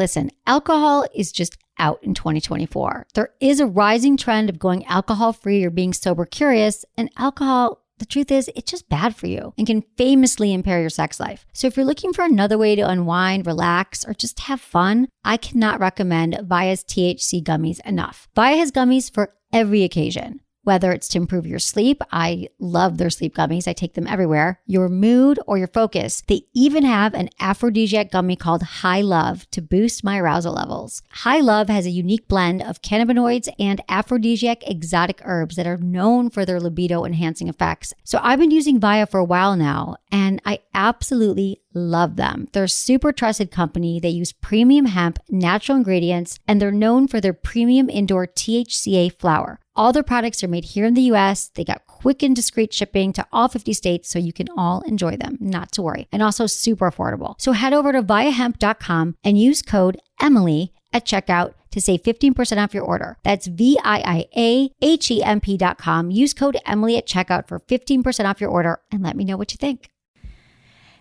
Listen, alcohol is just out in 2024. There is a rising trend of going alcohol-free or being sober curious, and alcohol, the truth is, it's just bad for you and can famously impair your sex life. So if you're looking for another way to unwind, relax, or just have fun, I cannot recommend Via's THC gummies enough. Via has gummies for every occasion. Whether it's to improve your sleep, I love their sleep gummies. I take them everywhere. Your mood or your focus. They even have an aphrodisiac gummy called High Love to boost my arousal levels. High Love has a unique blend of cannabinoids and aphrodisiac exotic herbs that are known for their libido enhancing effects. So I've been using Via for a while now, and I absolutely love them. They're a super trusted company. They use premium hemp, natural ingredients, and they're known for their premium indoor THCA flower. All their products are made here in the US. They got quick and discreet shipping to all 50 states, so you can all enjoy them, not to worry. And also super affordable. So head over to viahemp.com and use code Emily at checkout to save 15% off your order. That's VIIAHEMP.com. Use code Emily at checkout for 15% off your order and let me know what you think.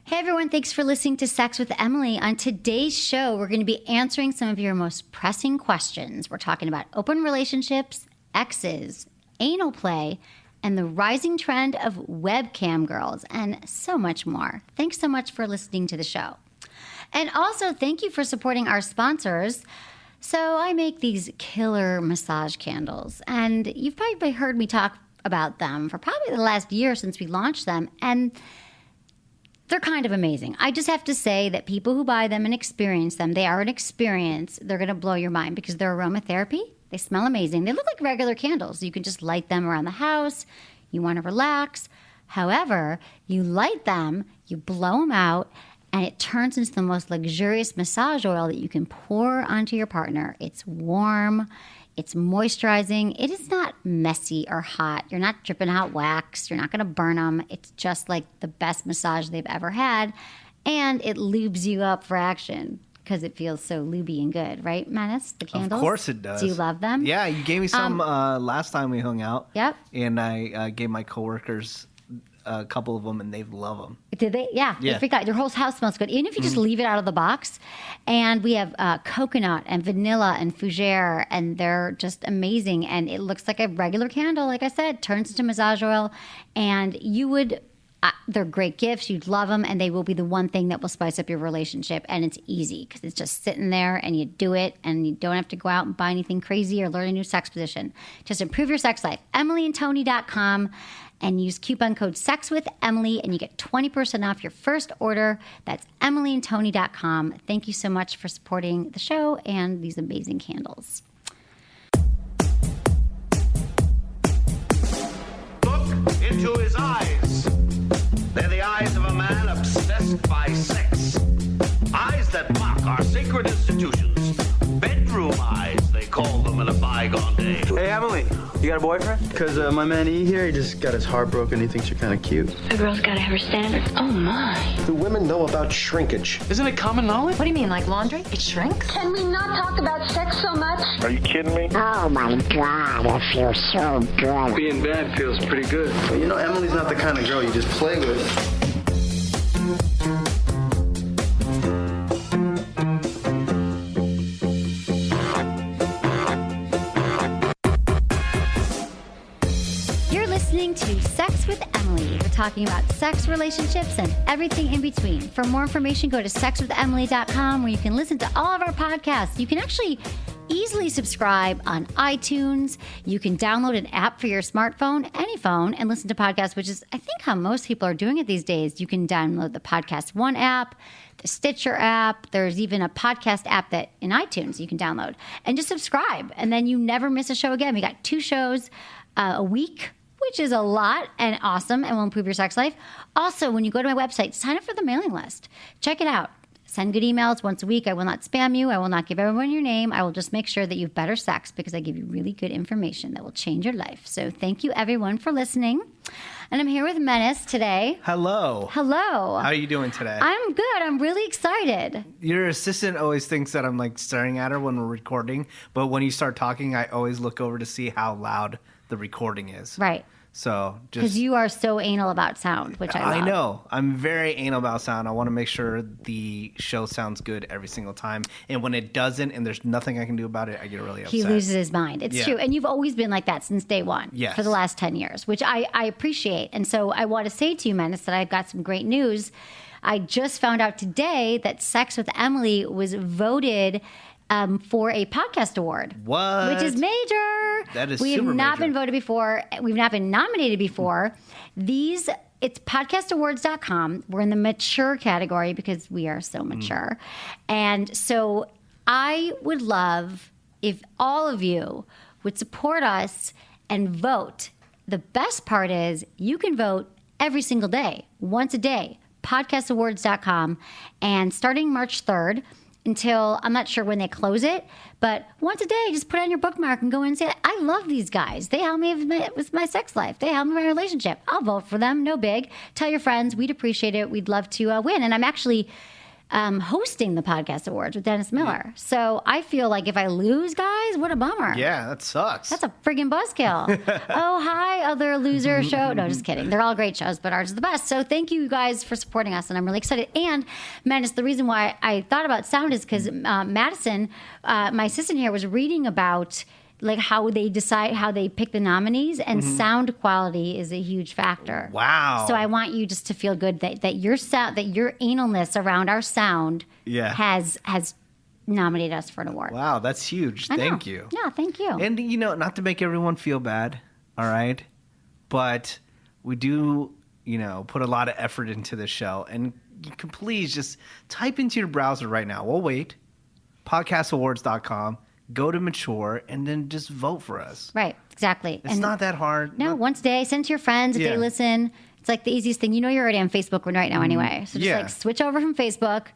Hey everyone, thanks for listening to Sex with Emily. On today's show, we're going to be answering some of your most pressing questions. We're talking about open relationships, exes, anal play, and the rising trend of webcam girls, and so much more. Thanks so much for listening to the show. And also, thank you for supporting our sponsors. So I make these killer massage candles, and you've probably heard me talk about them for probably the last year since we launched them, and they're kind of amazing. I just have to say that people who buy them and experience them, they are an experience. They're going to blow your mind because they're aromatherapy. They smell amazing. They look like regular candles. You can just light them around the house. You want to relax. However, you light them, you blow them out, and it turns into the most luxurious massage oil that you can pour onto your partner. It's warm. It's moisturizing. It is not messy or hot. You're not dripping out wax. You're not going to burn them. It's just like the best massage they've ever had. And it lubes you up for action because it feels so lubey and good. Right, Menace? The candles? Of course it does. Do you love them? Yeah, you gave me some last time we hung out. Yep. And I gave my coworkers a couple of them, and they love them. Did they? Yeah. Yeah. I forgot. Your whole house smells good. Even if you just leave it out of the box. And we have coconut and vanilla and fougere, and they're just amazing. And it looks like a regular candle, like I said, turns into massage oil. And you would, they're great gifts. You'd love them, and they will be the one thing that will spice up your relationship. And it's easy because it's just sitting there, and you do it, and you don't have to go out and buy anything crazy or learn a new sex position. Just improve your sex life. EmilyandTony.com. And use coupon code SEXWithEmily, and you get 20% off your first order. That's EmilyandTony.com. Thank you so much for supporting the show and these amazing candles. Look into his eyes. They're the eyes of a man obsessed by sex. Eyes that mock our sacred institutions. Bedroom eyes, they call them in a bygone day. Hey, Emily, you got a boyfriend? Because my man E here, he just got his heart broken. He thinks you're kind of cute. A girl's got to have her standards. Oh, my. Do women know about shrinkage? Isn't it common knowledge? What do you mean, like laundry? It shrinks? Can we not talk about sex so much? Are you kidding me? Oh my God, I feel so good. Being bad feels pretty good. But you know, Emily's not the kind of girl you just play with. To Sex with Emily. We're talking about sex, relationships, and everything in between. For more information, go to sexwithemily.com, where you can listen to all of our podcasts. You can actually easily subscribe on iTunes. You can download an app for your smartphone, any phone, and listen to podcasts, which is, I think, how most people are doing it these days. You can download the Podcast One app, the Stitcher app. There's even a podcast app that in iTunes you can download. And just subscribe, and then you never miss a show again. We got 2 shows a week, which is a lot and awesome and will improve your sex life. Also, when you go to my website, sign up for the mailing list. Check it out. Send good emails once a week. I will not spam you. I will not give everyone your name. I will just make sure that you have better sex because I give you really good information that will change your life. So thank you, everyone, for listening. And I'm here with Menace today. Hello. Hello. How are you doing today? I'm good. I'm really excited. Your assistant always thinks that I'm like staring at her when we're recording, but when you start talking, I always look over to see how loud the recording is. Right. So Because just you are so anal about sound, which I love. know. I'm very anal about sound. I want to make sure the show sounds good every single time. And when it doesn't and there's nothing I can do about it, I get really upset. He loses his mind. It's true. And you've always been like that since day one Yes. for the last 10 years, which I appreciate. And so I want to say to you, Menace, that I've got some great news. I just found out today that Sex with Emily was voted for a podcast award. What? Which is major. That is We have super not major. been voted before. We've not been nominated before. It's podcastawards.com. We're in the mature category because we are so mature. And so I would love if all of you would support us and vote. The best part is you can vote every single day, once a day, podcastawards.com. And starting March 3rd, until I'm not sure when they close it, but once a day, just put it on your bookmark and go in and say, I love these guys. They help me with my sex life. They help me with my relationship. I'll vote for them. No big. Tell your friends. We'd appreciate it. We'd love to win. And I'm actually hosting the Podcast Awards with Dennis Miller. So I feel like if I lose, guys, what a bummer. Yeah, that sucks. That's a friggin' buzzkill. Oh, hi, other loser show. No, just kidding. They're all great shows, but ours is the best. So thank you guys for supporting us, and I'm really excited. And, Menace, the reason why I thought about sound is because Madison, my assistant here, was reading about like how they decide, how they pick the nominees, and sound quality is a huge factor. Wow. So I want you just to feel good that your sound, that your analness around our sound has nominated us for an award. Wow, that's huge. I know. Thank you. Yeah, thank you. And, not to make everyone feel bad, all right? But we do, put a lot of effort into this show. And you can please just type into your browser right now. We'll wait. Podcastawards.com. Go to mature and then just vote for us. Right, exactly. It's not that hard. No, once a day, send to your friends if they listen. It's like the easiest thing. You're already on Facebook right now anyway. So just switch over from Facebook,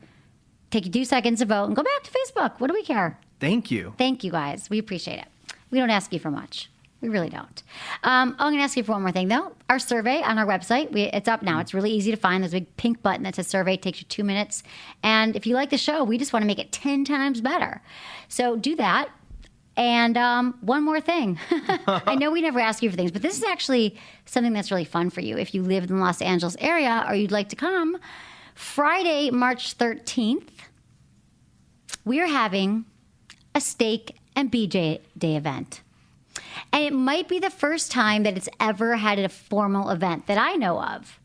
take you 2 seconds to vote, and go back to Facebook. What do we care? Thank you. Thank you, guys. We appreciate it. We don't ask you for much. We really don't. I'm going to ask you for one more thing, though. Our survey on our website, it's up now. It's really easy to find. There's a big pink button that says survey. It takes you 2 minutes. And if you like the show, we just want to make it 10 times better. So do that. And one more thing. I know we never ask you for things, but this is actually something that's really fun for you. If you live in the Los Angeles area or you'd like to come, Friday, March 13th, we are having a Steak and BJ Day event. And it might be the first time that it's ever had a formal event that I know of.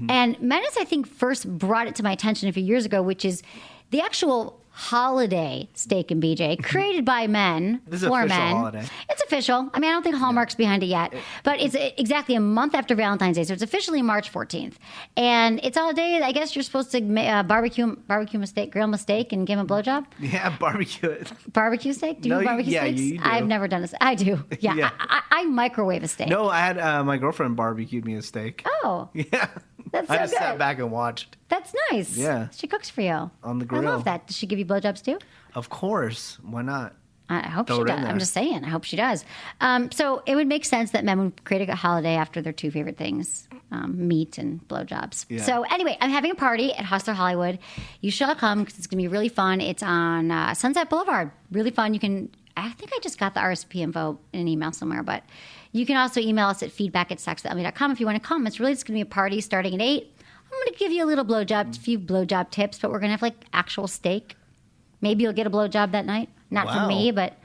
And Menace, I think, first brought it to my attention a few years ago, which is the actual holiday Steak and BJ created by men This is for official men. holiday. It's official. I mean, I don't think Hallmark's behind it yet, but it's exactly a month after Valentine's Day, so it's officially March 14th. And it's all day. I guess you're supposed to barbecue mistake, grill mistake, and give him a blowjob. Yeah, barbecue it. Barbecue steak? Do you No, do barbecue yeah, steaks? you do. I've never done a. I do. Yeah, Yeah. I microwave a steak. No, I had my girlfriend barbecued me a steak. Oh, Yeah. that's so I just good. sat back and watched. That's nice. Yeah. She cooks for you. On the I grill. love that. Does she give you blowjobs too? Of course. Why not? I hope Throw she it in does. there. I'm just saying. I hope she does. So it would make sense that men would create a holiday after their 2 favorite things, meat and blowjobs. Yeah. So anyway, I'm having a party at Hustler Hollywood. You should all come because it's going to be really fun. It's on Sunset Boulevard. Really fun. I think I just got the RSVP info in an email somewhere, but you can also email us at feedback@sexwithemily.com if you want to come. It's really just going to be a party starting at 8. I'm going to give you a few blowjob tips, but we're going to have like actual steak. Maybe you'll get a blowjob that night. Not Wow. from me, but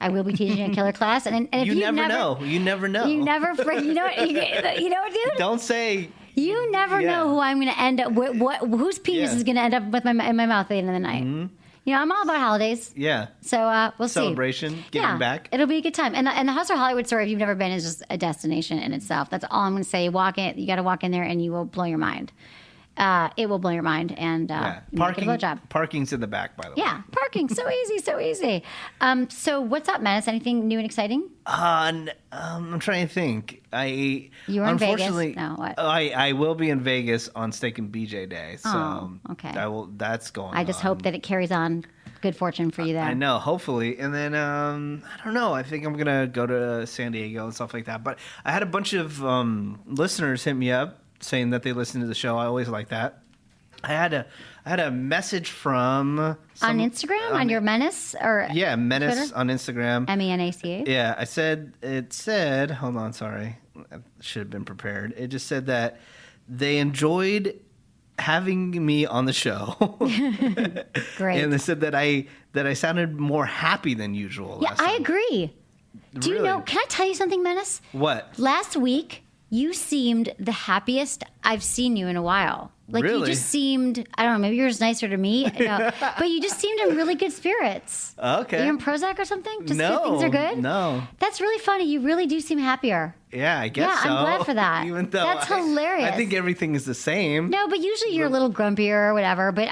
I will be teaching a killer class. And if You never know. You never know. You never, you know what, dude? Don't say. You never Yeah. know who I'm going to end up with, whose penis Yeah. is going to end up with in my mouth at the end of the night. I'm all about holidays. Yeah. So we'll see. Celebration, giving back. It'll be a good time. And the Hustler Hollywood store, if you've never been, is just a destination in itself. That's all I'm going to say. You got to walk in there and you will blow your mind. It will blow your mind, and Yeah. you might get a blowjob. Parking's in the back, by the way. Yeah, parking. So easy, so easy. So what's up, Menace? Anything new and exciting? I'm trying to think. You were in Vegas? unfortunately, No, what? I will be in Vegas on Steak and BJ Day. So Oh, okay. That's going on. I just hope that it carries on good fortune for you there. I know, hopefully. And then, I don't know. I think I'm going to go to San Diego and stuff like that. But I had a bunch of listeners hit me up saying that they listen to the show. I always like that. I had a message from On Instagram? On your Menace? Yeah, Menace Twitter? on Instagram. MENACH? Yeah, it said, hold on, sorry. I should have been prepared. It just said that they enjoyed having me on the show. Great. And they said that I sounded more happy than usual. Yeah, last I time. agree. Do you Really? know, can I tell you something, Menace? What? Last week, you seemed the happiest I've seen you in a while. Like, you Really? just seemed, I don't know, maybe you're just nicer to me. No, but you just seemed in really good spirits. Okay. You're in Prozac or something? Just No, things are good? no. That's really funny. You really do seem happier. Yeah, I guess Yeah, so. I'm glad for that. Even though That's hilarious. I think everything is the same. No, but usually you're a little grumpier or whatever. But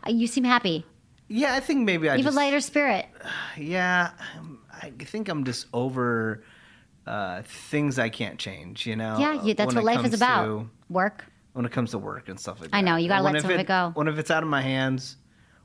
you seem happy. Yeah, I think maybe I You have just... a lighter spirit. Yeah, I think I'm just over things I can't change, you know? Yeah, that's when what it life is comes about. to- Work. When it comes to work and stuff like that. I know, you gotta When let if some of it go. When if it's out of my hands,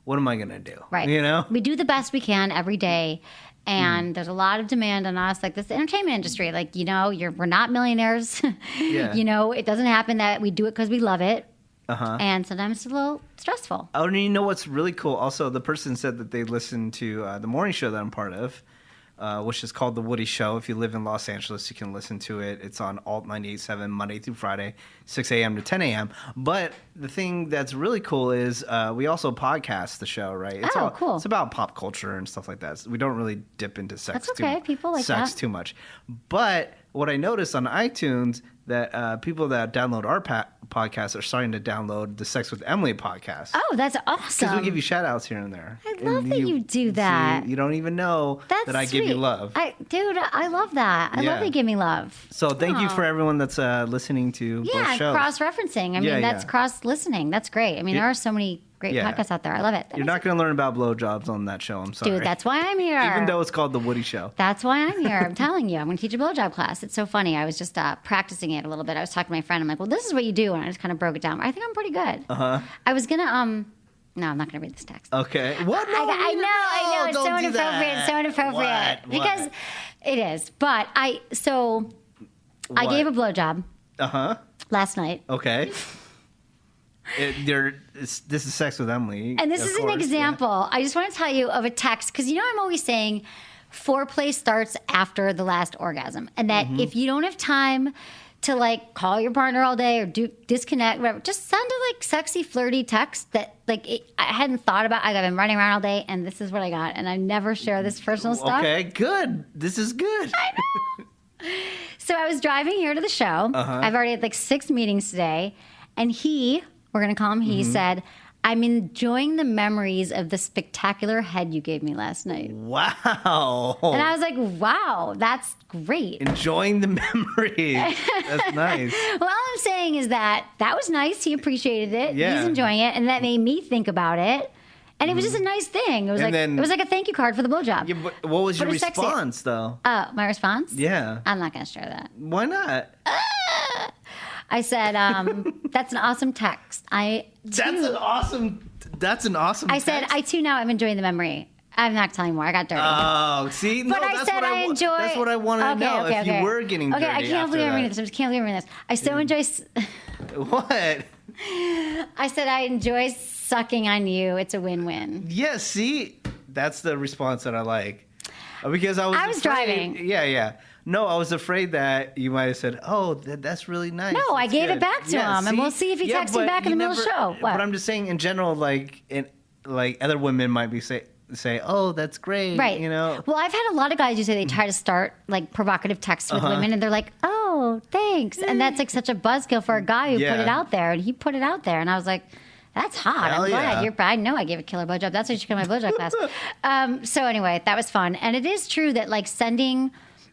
what am I going to do? Right. You know? We do the best we can every day. And there's a lot of demand on us, like this entertainment industry. Like, you know, we're not millionaires. Yeah. You know, it doesn't happen that we do it because we love it. Uh-huh. And sometimes it's a little stressful. Oh, and you know what's really cool? Also, the person said that they listened to the morning show that I'm part of, which is called The Woody Show. If you live in Los Angeles, you can listen to it. It's on Alt 98.7 Monday through Friday, 6 a.m. to 10 a.m. But the thing that's really cool is we also podcast the show, right? It's cool. It's about pop culture and stuff like that. So we don't really dip into sex. That's okay. People like sex that. too much. But what I noticed on iTunes that people that download our podcast are starting to download the Sex with Emily podcast. Oh, that's awesome. Because we give you shout outs here and there. I love that you do that. You don't even know That's that I give you sweet. love. Dude, I love that. I Yeah. love that you give me love. So thank you for everyone that's listening to both Yeah, shows. cross-referencing. I mean, Yeah, that's yeah. cross-listening. That's great. I mean, there are so many great Yeah. podcasts out there. I love it. You're not going to learn about blowjobs on that show. I'm sorry. Dude, that's why I'm here. Even though it's called The Woody Show. That's why I'm here. I'm telling you. I'm going to teach a blowjob class. It's so funny. I was just practicing it a little bit. I was talking to my friend. I'm like, well, this is what you do. And I just kind of broke it down. I think I'm pretty good. Uh-huh. I was going to, no, I'm not going to read this text. Okay. What? No, I know. It's so don't do inappropriate. that. It's so inappropriate. What? Because it is. But I What? gave a blowjob Uh-huh. last night. Okay. This is Sex with Emily. And this of is an course, example. I just want to tell you of a text, because you know I'm always saying foreplay starts after the last orgasm. And that Mm-hmm. if you don't have time to like call your partner all day or disconnect, whatever, just send a like sexy, flirty text that I hadn't thought about. I've been running around all day and this is what I got. And I never share this personal Yeah. stuff. Okay, good. This is good. So I was driving here to the show. Uh-huh. I've already had like 6 meetings today. And we're going to call him he, Mm-hmm. said, I'm enjoying the memories of the spectacular head you gave me last night. Wow. And I was like, wow, that's great. Enjoying the memories. That's nice. Well, all I'm saying is that was nice. He appreciated it. Yeah. He's enjoying it. And that made me think about it. And it was just a nice thing. It was And it was like a thank you card for the blowjob. Yeah, but what was your But it's sexy. response, though? My response? Yeah. I'm not going to share that. Why not? I said, that's an awesome text. That's an awesome I said, text. I too now am enjoying the memory. I'm not telling more. I got dirty. Oh, see? No, But I that's said what I enjoy. That's what I want to know. If you were getting dirty Okay, I can't believe I'm reading this. I just can't believe I'm reading this. I so enjoy. What? I said I enjoy sucking on you. It's a win-win. Yeah, see? That's the response that I like. Because I was I was afraid- driving. Yeah. No, I was afraid that you might have said, "Oh, that's really nice." No, I That's gave it good." back to him, and we'll see if he texts me but back in you the middle of the show. What? But I'm just saying, in general, like other women might be say, "Oh, that's great," Right. You know. Well, I've had a lot of guys who say they try to start like provocative texts with women, and they're like, "Oh, thanks," and that's like such a buzzkill for a guy who put Yeah. it out there, and he put it out there, and I was like. That's hot. Hell I'm glad. yeah. I know I gave a killer blowjob. That's why you should come to my blowjob class. So anyway, that was fun. And it is true that like sending,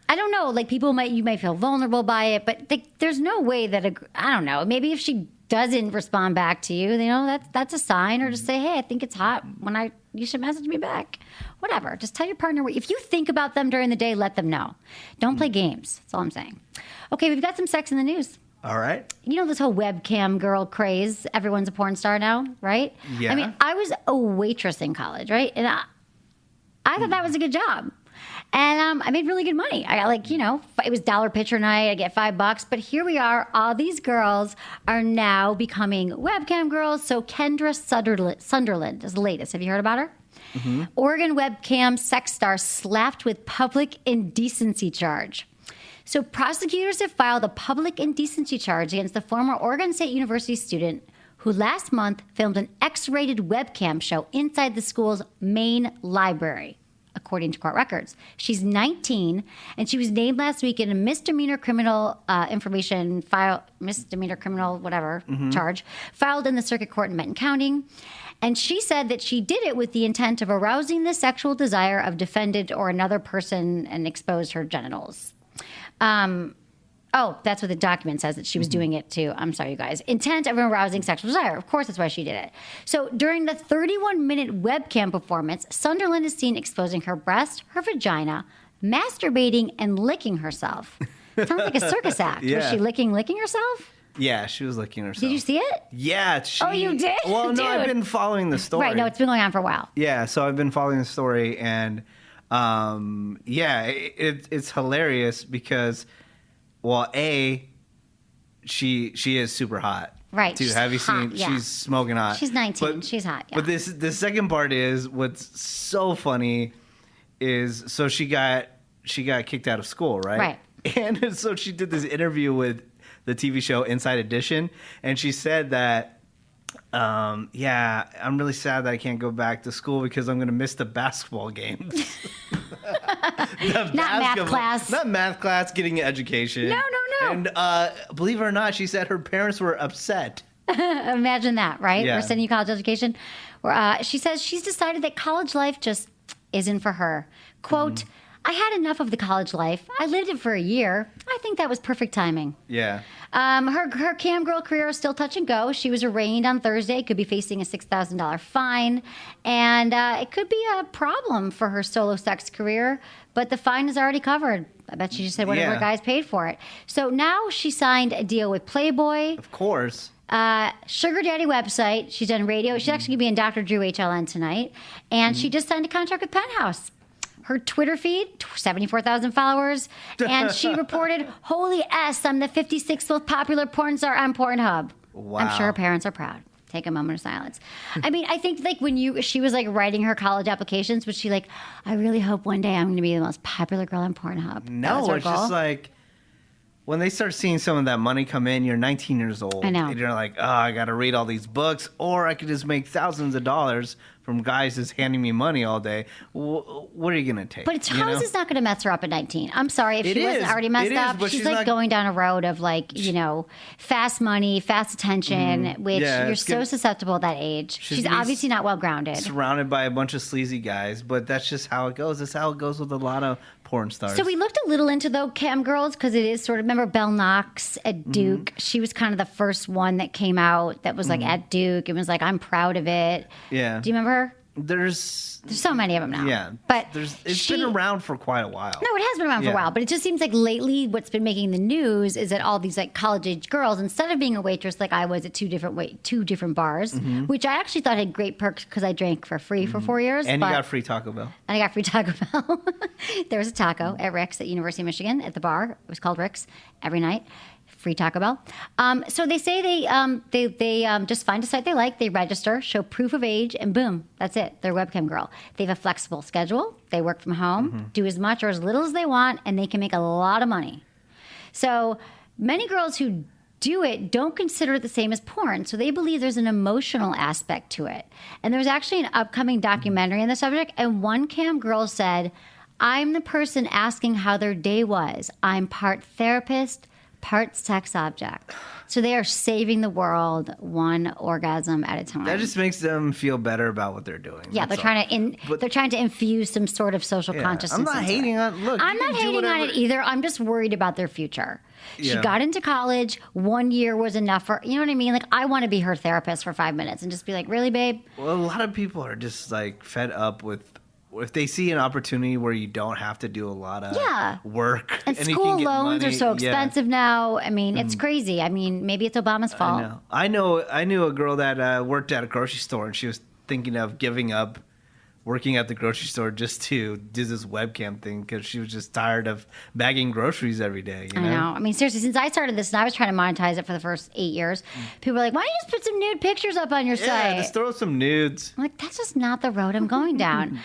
I don't know, like you might feel vulnerable by it, but there's no way that, I don't know, maybe if she doesn't respond back to you, that's a sign, or just say, hey, I think it's hot you should message me back. Whatever. Just tell your partner, if you think about them during the day, let them know. Don't play games. That's all I'm saying. Okay, we've got some sex in the news. All right. You know this whole webcam girl craze? Everyone's a porn star now, right? Yeah. I mean, I was a waitress in college, right? And I thought that was a good job. And I made really good money. I got it was $1 picture night. I get $5. But here we are. All these girls are now becoming webcam girls. So Kendra Sunderland is the latest. Have you heard about her? Mm-hmm. Oregon webcam sex star slapped with public indecency charge. So prosecutors have filed a public indecency charge against the former Oregon State University student who last month filmed an X-rated webcam show inside the school's main library, according to court records. She's 19, and she was named last week in a misdemeanor criminal charge filed in the circuit court in Benton County. And she said that she did it with the intent of arousing the sexual desire of defendant or another person and expose her genitals. That's what the document says, that she was doing it to. I'm sorry, you guys. Intent of arousing sexual desire. Of course, that's why she did it. So during the 31-minute webcam performance, Sunderland is seen exposing her breast, her vagina, masturbating, and licking herself. Sounds like a circus act. Yeah. Was she licking herself? Yeah, she was licking herself. Did you see it? Yeah. Oh, you did? Well, no, I've been following the story. Right, no, it's been going on for a while. Yeah, so I've been following the story, and it's hilarious because, well, she is super hot. Right. Too. Have you seen? Yeah. She's smoking hot. She's 19. She's hot. Yeah. But the second part is what's so funny is so she got kicked out of school, right? Right. And so she did this interview with the TV show Inside Edition, and she said that, I'm really sad that I can't go back to school because I'm going to miss the basketball games. Math class. Not math class, getting an education. No. And believe it or not, she said her parents were upset. Imagine that, right? Yeah. We're sending you college education. She says she's decided that college life just isn't for her. Quote, I had enough of the college life. I lived it for a year. I think that was perfect timing. Yeah. Her cam girl career is still touch and go. She was arraigned on Thursday, could be facing a $6,000 fine. And it could be a problem for her solo sex career, but the fine is already covered. I bet she just said whatever guys paid for it. So now she signed a deal with Playboy. Of course. Sugar Daddy website. She's done radio. She's actually going to be in Dr. Drew HLN tonight. And she just signed a contract with Penthouse. Her Twitter feed, 74,000 followers. And she reported, holy S, I'm the 56th most popular porn star on Pornhub. Wow. I'm sure her parents are proud. Take a moment of silence. I mean, I think when she was writing her college applications, was she I really hope one day I'm going to be the most popular girl on Pornhub? No, it's just when they start seeing some of that money come in, you're 19 years old. I know. And you're like, I got to read all these books, or I could just make thousands of dollars from guys just handing me money all day. What are you going to take? But how is this not going to mess her up at 19? I'm sorry if she wasn't already messed up. She's going down a road of fast money, fast attention, which you're so susceptible at that age. She's obviously not well grounded. Surrounded by a bunch of sleazy guys, but that's just how it goes. That's how it goes with a lot of porn stars. So we looked a little into CamGirls because it is sort of, remember Belle Knox at Duke? She was kind of the first one that came out that was at Duke. It was I'm proud of it. Yeah. Do you remember her? There's so many of them now. Yeah. But it's been around for quite a while. No, it has been around for a while. But it just seems like lately what's been making the news is that all these college-age girls, instead of being a waitress like I was at two different bars, which I actually thought had great perks because I drank for free for 4 years. And you got free Taco Bell. And I got free Taco Bell. There was a taco at Rick's at University of Michigan at the bar. It was called Rick's every night. Free Taco Bell. So they say they just find a site they like, they register, show proof of age, and boom, that's it. They're a webcam girl. They have a flexible schedule. They work from home, do as much or as little as they want, and they can make a lot of money. So many girls who do it don't consider it the same as porn. So they believe there's an emotional aspect to it. And there's actually an upcoming documentary on the subject, and one cam girl said, I'm the person asking how their day was. I'm part therapist, part sex object. So they are saving the world one orgasm at a time. That just makes them feel better about what they're doing. Yeah, they're trying to infuse some sort of social consciousness. I'm not hating on. Look, I'm not hating on it either. I'm just worried about their future. She got into college. 1 year was enough for, you know what I mean? I want to be her therapist for 5 minutes and just be like, really, babe? Well, a lot of people are just fed up with. If they see an opportunity where you don't have to do a lot of work. And you school can get loans money, are so expensive now. I mean, it's crazy. I mean, maybe it's Obama's fault. I knew a girl that worked at a grocery store, and she was thinking of giving up working at the grocery store just to do this webcam thing because she was just tired of bagging groceries every day. You know? I know. I mean, seriously, since I started this and I was trying to monetize it for the first 8 years, people were like, why don't you just put some nude pictures up on your Yeah, site? just throw some nudes. I'm like, that's just not the road I'm going down.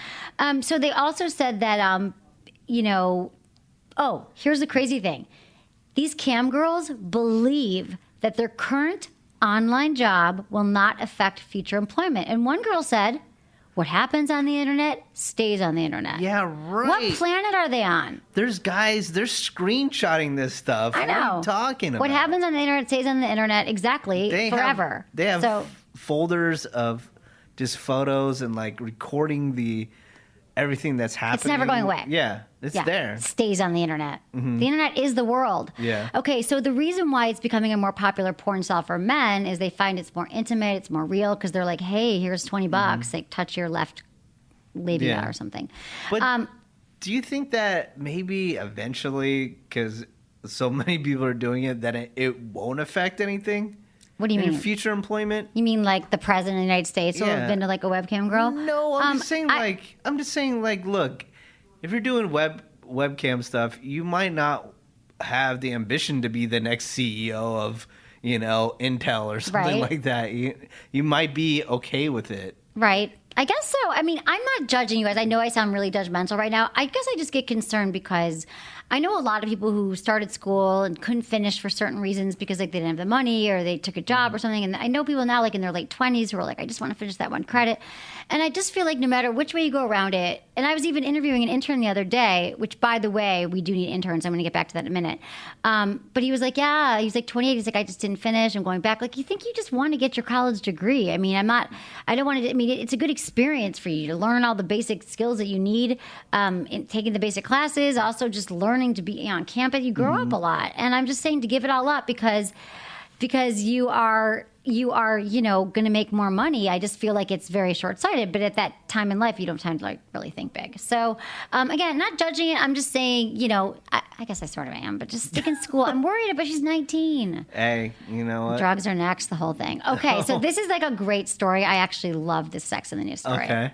So they also said that, here's the crazy thing. These CamGirls believe that their current online job will not affect future employment. And one girl said, what happens on the internet stays on the internet. Yeah, right. What planet are they on? There's guys, they're screenshotting this stuff. I know. What are you talking about? What happens on the internet stays on the internet exactly forever. They have folders of just photos and like recording everything that's happening. It's never going away. Yeah, it's there. It stays on the internet. The internet is the world. Yeah. Okay, so the reason why it's becoming a more popular porn style for men is they find it's more intimate, it's more real, because they're like, hey, here's $20, like touch your left labia or something. But do you think that maybe eventually, because so many people are doing it, that it won't affect anything? What do you mean? Future employment? You mean like the president of the United States will have been to like a webcam girl? No, I'm just saying like, look, if you're doing webcam stuff, you might not have the ambition to be the next CEO of, Intel or something like that. You might be okay with it. Right. I guess so. I mean, I'm not judging you guys. I know I sound really judgmental right now. I guess I just get concerned because I know a lot of people who started school and couldn't finish for certain reasons because like they didn't have the money or they took a job or something. And I know people now like in their late 20s who are like, I just want to finish that one credit. And I just feel like no matter which way you go around it, and I was even interviewing an intern the other day, which by the way, we do need interns. I'm going to get back to that in a minute. But he was like, yeah, he's like 28. He's like, I just didn't finish. I'm going back. Like, you think you just want to get your college degree. I mean, it's a good experience for you to learn all the basic skills that you need in taking the basic classes, also just learning to be on campus. You grow up a lot. And I'm just saying to give it all up because you are going to make more money. I just feel like it's very short-sighted. But at that time in life, you don't have time to like really think big. So again, not judging it. I'm just saying, I guess I sort of am, but just stick in school. I'm worried about she's 19. Hey, you know what? Drugs are next, the whole thing. Okay, so this is like a great story. I actually love this Sex in the News story. Okay.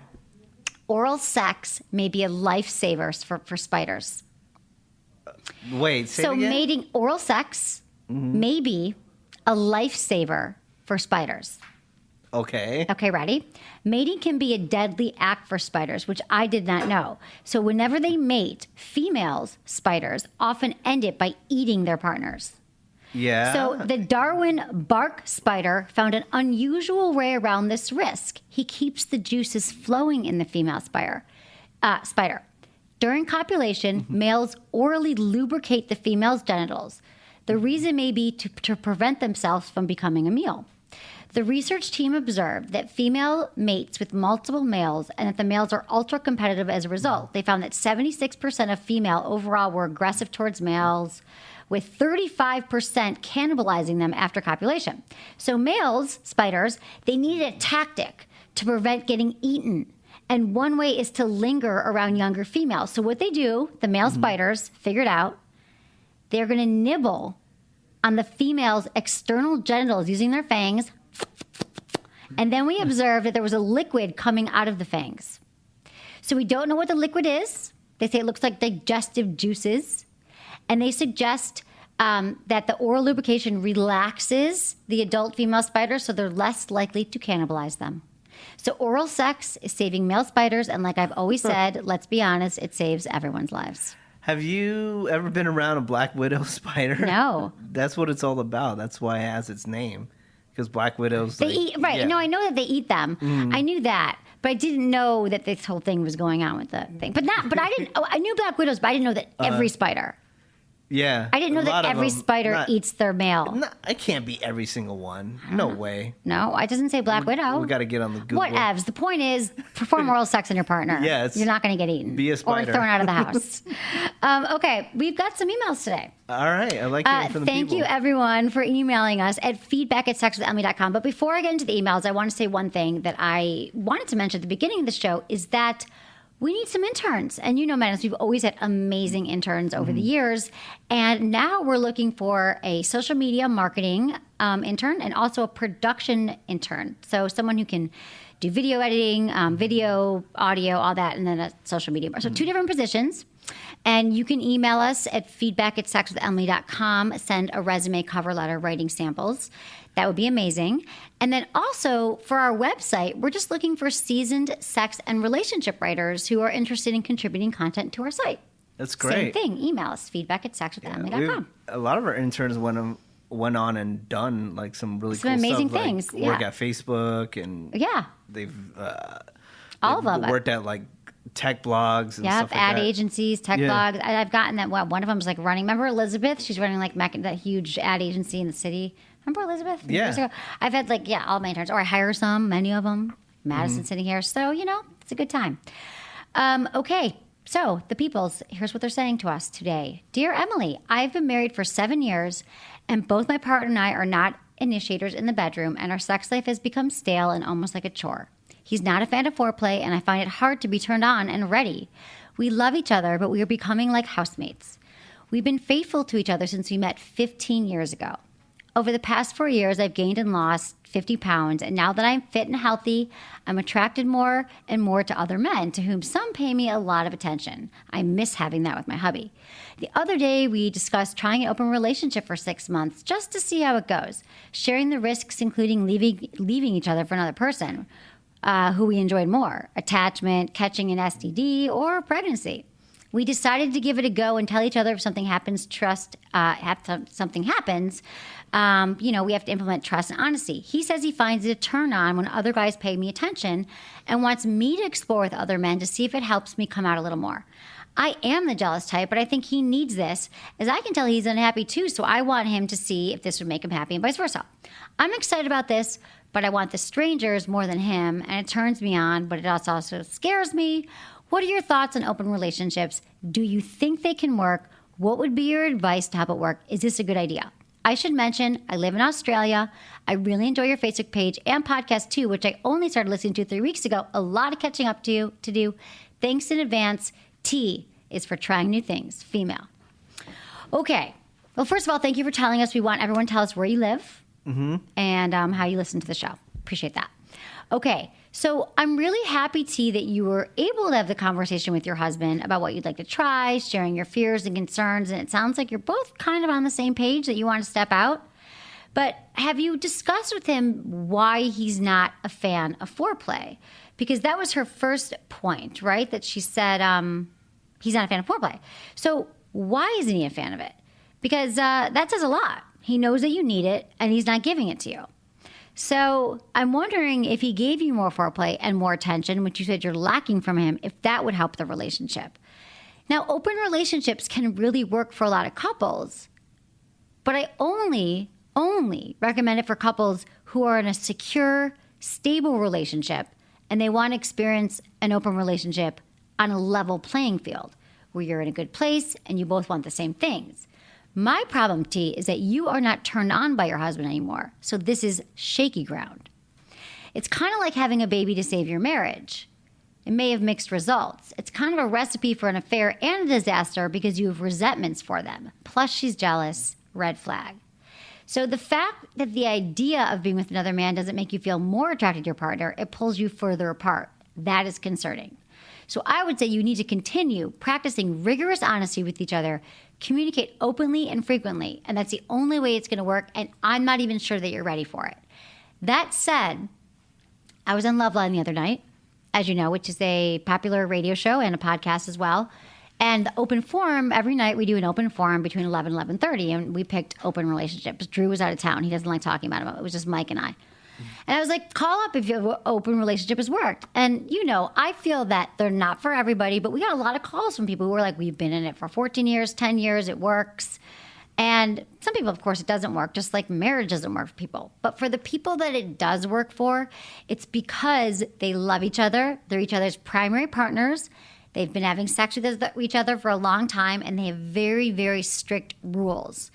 Oral sex may be a lifesaver for spiders. Wait, say it again? Mating oral sex may be a lifesaver for spiders. Okay. Okay, ready? Mating can be a deadly act for spiders, which I did not know. So whenever they mate, females spiders often end it by eating their partners. Yeah. So the Darwin bark spider found an unusual way around this risk. He keeps the juices flowing in the female spider. During copulation, males orally lubricate the female's genitals. The reason may be to prevent themselves from becoming a meal. The research team observed that female mates with multiple males and that the males are ultra competitive as a result. They found that 76% of female overall were aggressive towards males, with 35% cannibalizing them after copulation. So males, spiders, they needed a tactic to prevent getting eaten. And one way is to linger around younger females. So what they do, the male spiders figured out, they're going to nibble on the female's external genitals using their fangs. And then we observed that there was a liquid coming out of the fangs. So we don't know what the liquid is. They say it looks like digestive juices. And they suggest that the oral lubrication relaxes the adult female spiders so they're less likely to cannibalize them. So oral sex is saving male spiders. And like I've always said, let's be honest, it saves everyone's lives. Have you ever been around a black widow spider? No. That's what it's all about. That's why it has its name. Because black widows... They eat, right. Yeah. No, I know that they eat them. I knew that. But I didn't know that this whole thing was going on with the thing. But I didn't... I knew black widows, but I didn't know that every spider... Yeah. I didn't know that every spider eats their male. It can't be every single one. No way. No, it doesn't say black widow. We got to get on the Google. Whatevs. The point is, perform oral sex on your partner. Yes. You're not going to get eaten. Be a spider. Or thrown out of the house. Okay, we've got some emails today. All right. I like hearing from the people. Thank you, everyone, for emailing us at feedback@sexwithemily.com. But before I get into the emails, I want to say one thing that I wanted to mention at the beginning of the show is that we need some interns. And Menace, we've always had amazing interns over the years. And now we're looking for a social media marketing intern and also a production intern. So someone who can do video editing, video, audio, all that, and then a social media. So 2 different positions. And you can email us at feedback@sexwithemily.com. Send a resume, cover letter, writing samples. That would be amazing. And then also for our website, we're just looking for seasoned sex and relationship writers who are interested in contributing content to our site. That's great. Same thing. Email us, feedback@sexwithemily.com. A lot of our interns went on and done like some really cool amazing stuff, things. Like work at Facebook, and they've all of them worked at like tech blogs and stuff like ad that. agencies, tech blogs. I've gotten that. Well, one of them is like running. Remember Elizabeth? She's running like that huge ad agency in the city. Remember Elizabeth? Years ago? I've had like, all my interns. Or I hire many of them. Madison sitting here. So, it's a good time. Okay. So the peoples, here's what they're saying to us today. Dear Emily, I've been married for 7 years, and both my partner and I are not initiators in the bedroom, and our sex life has become stale and almost like a chore. He's not a fan of foreplay, and I find it hard to be turned on and ready. We love each other, but we are becoming like housemates. We've been faithful to each other since we met 15 years ago. Over the past 4 years, I've gained and lost 50 pounds, and now that I'm fit and healthy, I'm attracted more and more to other men, to whom some pay me a lot of attention. I miss having that with my hubby. The other day, we discussed trying an open relationship for 6 months just to see how it goes, sharing the risks, including leaving each other for another person who we enjoyed more, attachment, catching an STD, or pregnancy. We decided to give it a go and tell each other if something happens, something happens, we have to implement trust and honesty. He says he finds it a turn on when other guys pay me attention and wants me to explore with other men to see if it helps me come out a little more. I am the jealous type, but I think he needs this, as I can tell he's unhappy too, so I want him to see if this would make him happy and vice versa. I'm excited about this, but I want the strangers more than him, and it turns me on, but it also scares me. What are your thoughts on open relationships? Do you think they can work? What would be your advice to help it work? Is this a good idea? I should mention, I live in Australia. I really enjoy your Facebook page and podcast too, which I only started listening to 3 weeks ago. A lot of catching up to do. Thanks in advance. T is for trying new things, female. Okay. Well, first of all, thank you for telling us. We want everyone to tell us where you live and how you listen to the show. Appreciate that. Okay. So I'm really happy, T, that you were able to have the conversation with your husband about what you'd like to try, sharing your fears and concerns. And it sounds like you're both kind of on the same page that you want to step out. But have you discussed with him why he's not a fan of foreplay? Because that was her first point, right? That she said he's not a fan of foreplay. So why isn't he a fan of it? Because that says a lot. He knows that you need it, and he's not giving it to you. So I'm wondering if he gave you more foreplay and more attention, which you said you're lacking from him, if that would help the relationship. Now, open relationships can really work for a lot of couples, but I only recommend it for couples who are in a secure, stable relationship and they want to experience an open relationship on a level playing field where you're in a good place and you both want the same things. My problem, T, is that you are not turned on by your husband anymore. So this is shaky ground. It's kind of like having a baby to save your marriage. It may have mixed results. It's kind of a recipe for an affair and a disaster because you have resentments for them. Plus, she's jealous. Red flag. So the fact that the idea of being with another man doesn't make you feel more attracted to your partner, it pulls you further apart. That is concerning. So I would say you need to continue practicing rigorous honesty with each other, communicate openly and frequently, and that's the only way it's going to work, and I'm not even sure that you're ready for it. That said, I was on Loveline the other night, as you know, which is a popular radio show and a podcast as well. And the open forum, every night we do an open forum between 11 and 11:30, and we picked open relationships. Drew was out of town. He doesn't like talking about it. It was just Mike and I. And I was like, call up if your open relationship has worked. And, I feel that they're not for everybody, but we got a lot of calls from people who are like, we've been in it for 14 years, 10 years, it works. And some people, of course, it doesn't work, just like marriage doesn't work for people. But for the people that it does work for, it's because they love each other. They're each other's primary partners. They've been having sex with each other for a long time, and they have very, very strict rules.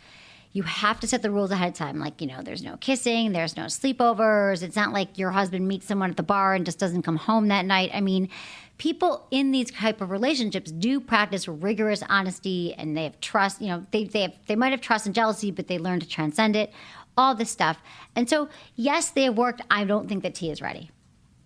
You have to set the rules ahead of time. Like, there's no kissing, there's no sleepovers. It's not like your husband meets someone at the bar and just doesn't come home that night. I mean, people in these type of relationships do practice rigorous honesty, and they have trust. They might have trust and jealousy, but they learn to transcend it, all this stuff. And so, yes, they have worked. I don't think that T is ready.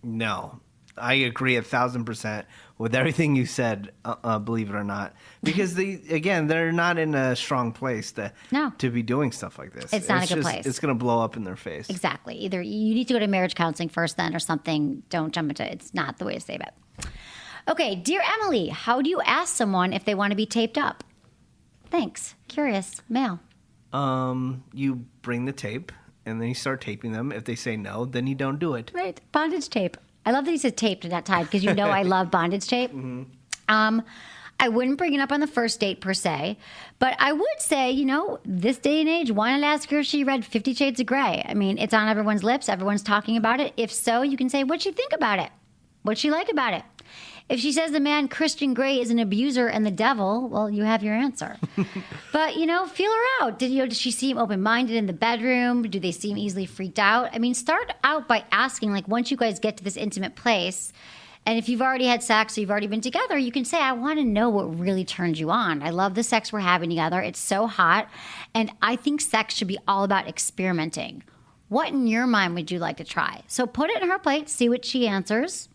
No, I agree 1,000% with everything you said. Believe it or not, because they're not in a strong place to be doing stuff like this. It's not a good place. It's going to blow up in their face. Exactly. Either you need to go to marriage counseling first, then, or something. Don't jump into it. It's not the way to save it. Okay, dear Emily, how do you ask someone if they want to be taped up? Thanks. Curious. Male. You bring the tape, and then you start taping them. If they say no, then you don't do it. Right. Bondage tape. I love that he said taped and not tied because I love bondage tape. Mm-hmm. I wouldn't bring it up on the first date per se, but I would say, this day and age, why not ask her if she read 50 Shades of Grey? I mean, it's on everyone's lips. Everyone's talking about it. If so, you can say, what'd she think about it? What'd she like about it? If she says the man Christian Grey is an abuser and the devil, well, you have your answer. But, feel her out. Does she seem open-minded in the bedroom? Do they seem easily freaked out? I mean, start out by asking, once you guys get to this intimate place, and if you've already had sex or you've already been together, you can say, I want to know what really turns you on. I love the sex we're having together. It's so hot. And I think sex should be all about experimenting. What in your mind would you like to try? So put it in her plate, see what she answers.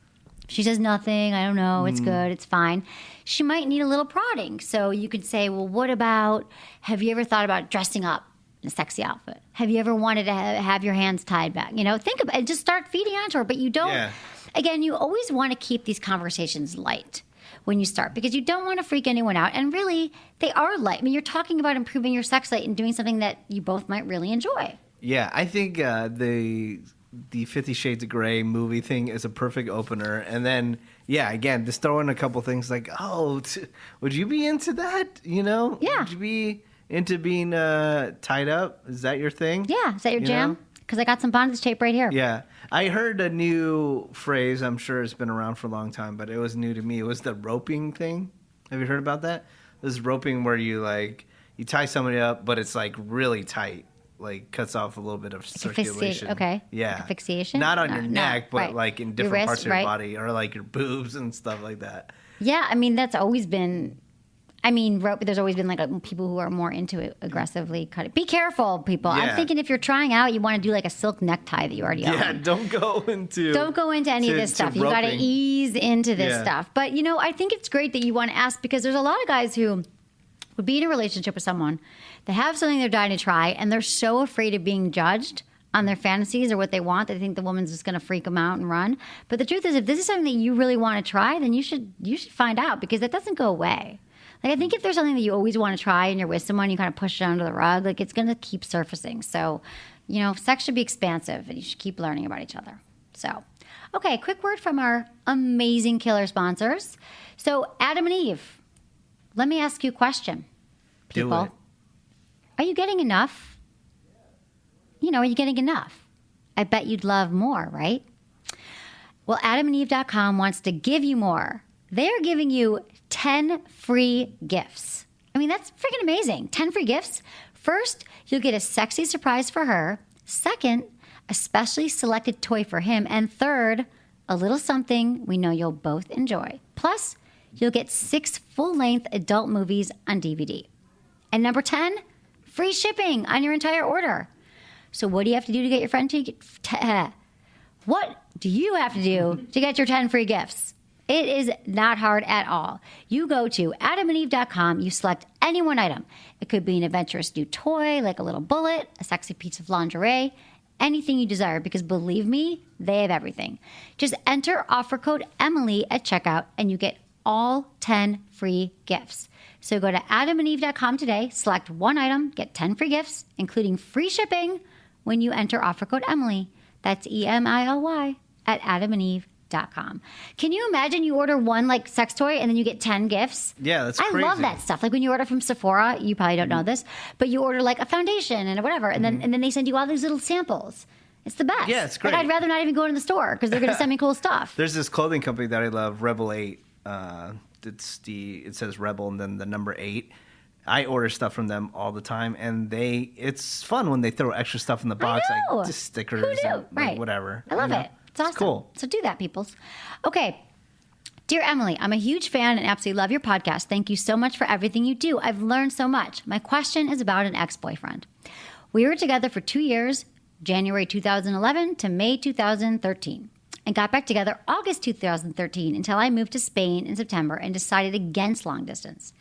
She says nothing, I don't know, it's good, it's fine. She might need a little prodding. So you could say, well, what about, have you ever thought about dressing up in a sexy outfit? Have you ever wanted to have your hands tied back? Think about it, just start feeding onto her. But you don't, again, you always want to keep these conversations light when you start because you don't want to freak anyone out. And really, they are light. I mean, you're talking about improving your sex life and doing something that you both might really enjoy. Yeah, I think the 50 Shades of Grey movie thing is a perfect opener. And then, again, just throw in a couple things like, would you be into that? Yeah. Would you be into being tied up? Is that your thing? Yeah. Is that your jam? Because I got some bondage tape right here. Yeah. I heard a new phrase. I'm sure it's been around for a long time, but it was new to me. It was the roping thing. Have you heard about that? This roping where you tie somebody up, but it's really tight. Cuts off a little bit of circulation. Okay. Yeah. Like asphyxiation? Not on your neck, but right. In different wrist, parts of your body or your boobs and stuff like that. Yeah, I mean, that's always been, there's always been people who are more into it aggressively cut it. Be careful, people. Yeah. I'm thinking if you're trying out, you want to do a silk necktie that you already own. Yeah, don't go into any of this stuff. You got to ease into this stuff. But, I think it's great that you want to ask because there's a lot of guys who would be in a relationship with someone, they have something they're dying to try, and they're so afraid of being judged on their fantasies or what they want. They think the woman's just going to freak them out and run. But the truth is, if this is something that you really want to try, then you should find out because that doesn't go away. I think if there's something that you always want to try and you're with someone, you kind of push it under the rug, it's going to keep surfacing. So, sex should be expansive, and you should keep learning about each other. So, okay, quick word from our amazing killer sponsors. So, Adam and Eve. Let me ask you a question, people. Do it. Are you getting enough? Are you getting enough? I bet you'd love more, right? Well, adamandeve.com wants to give you more. They're giving you 10 free gifts. That's freaking amazing. 10 free gifts. First, you'll get a sexy surprise for her. Second, a specially selected toy for him. And third, a little something we know you'll both enjoy. Plus, you'll get 6 full-length adult movies on DVD. And number 10, free shipping on your entire order. So what do you have to do to get your friend to what do you have to do to get your 10 free gifts? It is not hard at all. You go to adamandeve.com, you select any one item. It could be an adventurous new toy, like a little bullet, a sexy piece of lingerie, anything you desire, because believe me, they have everything. Just enter offer code Emily at checkout and you get all 10 free gifts. So go to adamandeve.com today, select one item, get 10 free gifts, including free shipping when you enter offer code Emily. That's EMILY at adamandeve.com. Can you imagine you order one sex toy and then you get 10 gifts? Yeah, that's crazy. I love that stuff. When you order from Sephora, you probably don't know this, but you order a foundation and whatever, and then they send you all these little samples. It's the best. Yeah, it's great. I'd rather not even go in the store because they're going to send me cool stuff. There's this clothing company that I love, Rebel 8. It says Rebel and then the number 8. I order stuff from them all the time, and it's fun when they throw extra stuff in the box, just stickers and right. Whatever. I love it. It's awesome. Cool. So do that, peoples. Okay. Dear Emily, I'm a huge fan and absolutely love your podcast. Thank you so much for everything you do. I've learned so much. My question is about an ex-boyfriend. We were together for 2 years, January 2011 to May 2013. and got back together August 2013 until I moved to Spain in September and decided against long distance.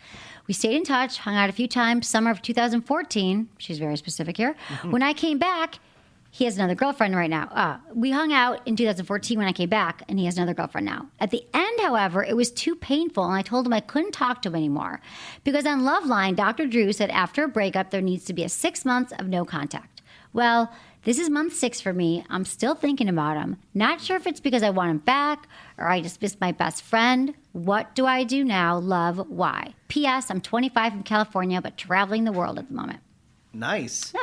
We stayed in touch, hung out a few times, summer of 2014. She's very specific here. When I came back, he has another girlfriend right now. We hung out in 2014 when I came back, and he has another girlfriend now. At the end, however, it was too painful, and I told him I couldn't talk to him anymore. Because on Loveline, Dr. Drew said after a breakup, there needs to be 6 months of no contact. Well, this is month 6 for me. I'm still thinking about him. Not sure if it's because I want him back or I just miss my best friend. What do I do now? Love, why? P.S. I'm 25 from California, but traveling the world at the moment. Nice.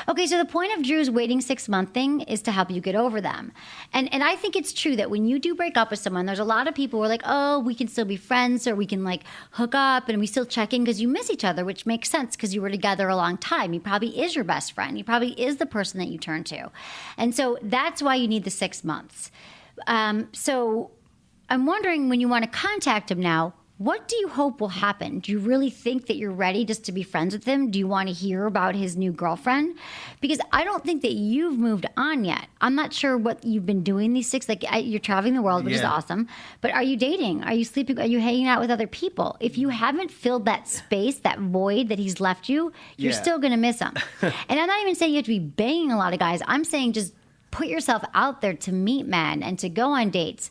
Okay, so the point of Drew's waiting 6-month thing is to help you get over them. And I think it's true that when you do break up with someone, there's a lot of people who are like, oh, we can still be friends or we can like hook up and we still check in because you miss each other, which makes sense because you were together a long time. He probably is your best friend. He probably is the person that you turn to. And so that's why you need the 6 months. So I'm wondering when you want to contact him now, what do you hope will happen? Do you really think that you're ready just to be friends with him? Do you want to hear about his new girlfriend? Because I don't think that you've moved on yet. I'm not sure what you've been doing these 6, you're traveling the world, which is awesome. But are you dating? Are you sleeping? Are you hanging out with other people? If you haven't filled that space, that void that he's left you, you're still going to miss him. And I'm not even saying you have to be banging a lot of guys. I'm saying just put yourself out there to meet men and to go on dates.